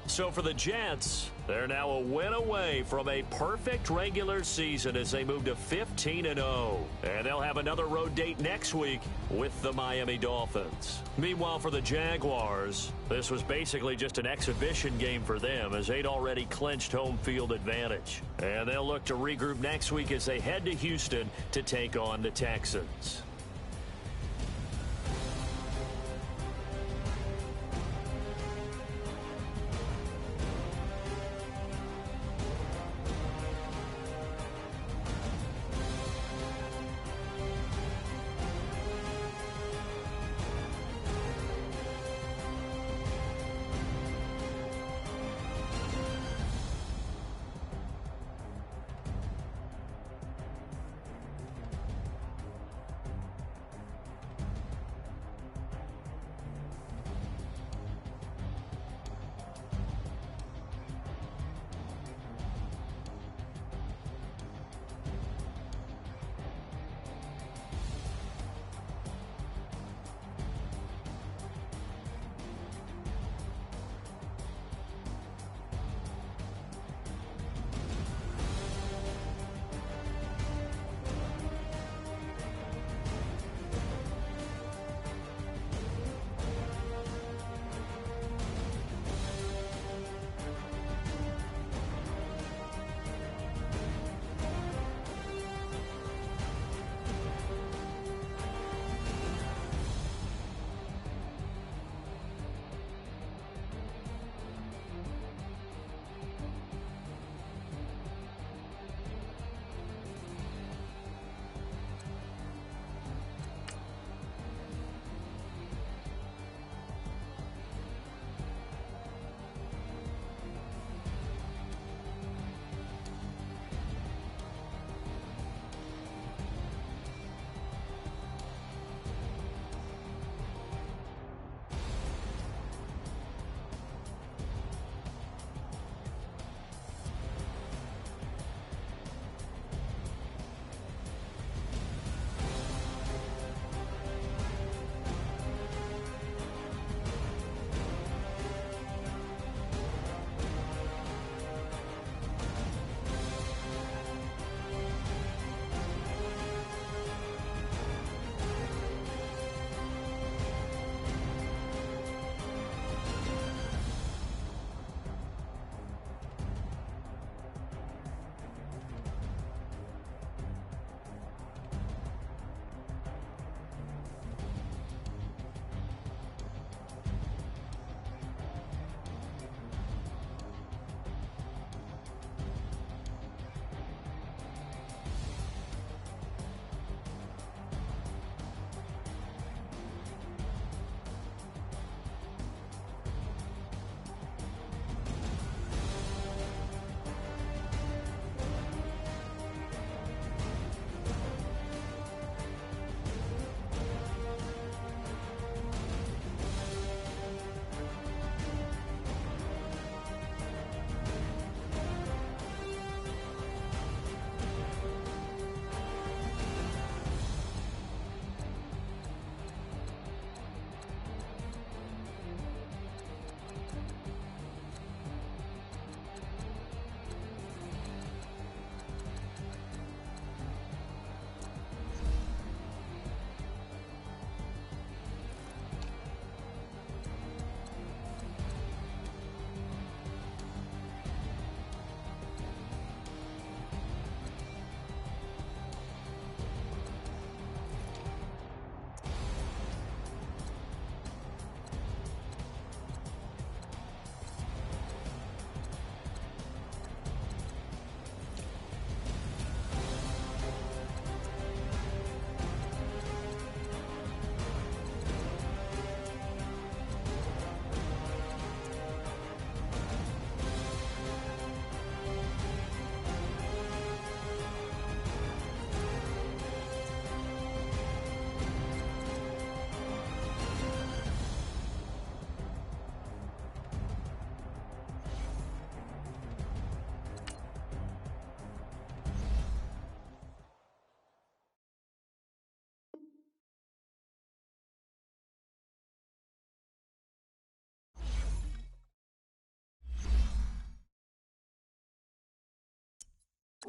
So for the Jets, they're now a win away from a perfect regular season as they move to 15-0. And they'll have another road date next week with the Miami Dolphins. Meanwhile, for the Jaguars, this was basically just an exhibition game for them as they'd already clinched home field advantage. And they'll look to regroup next week as they head to Houston to take on the Texans.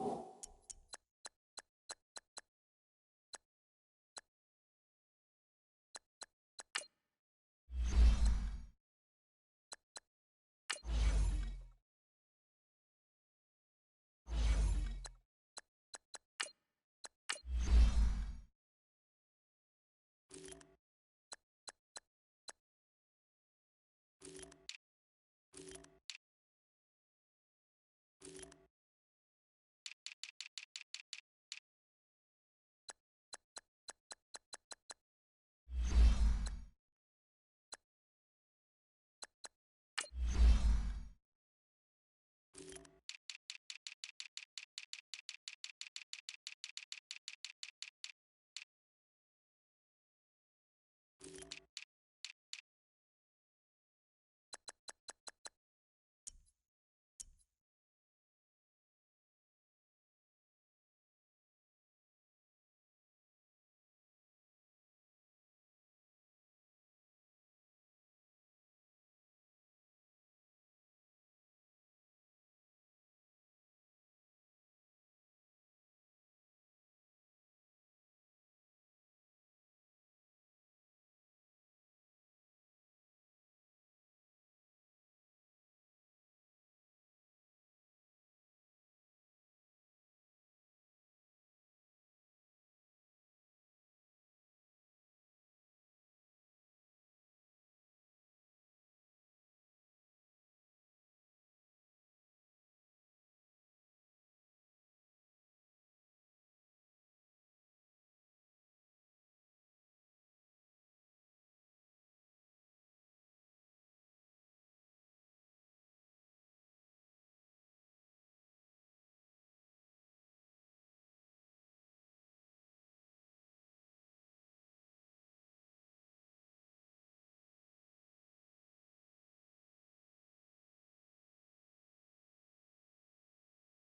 it.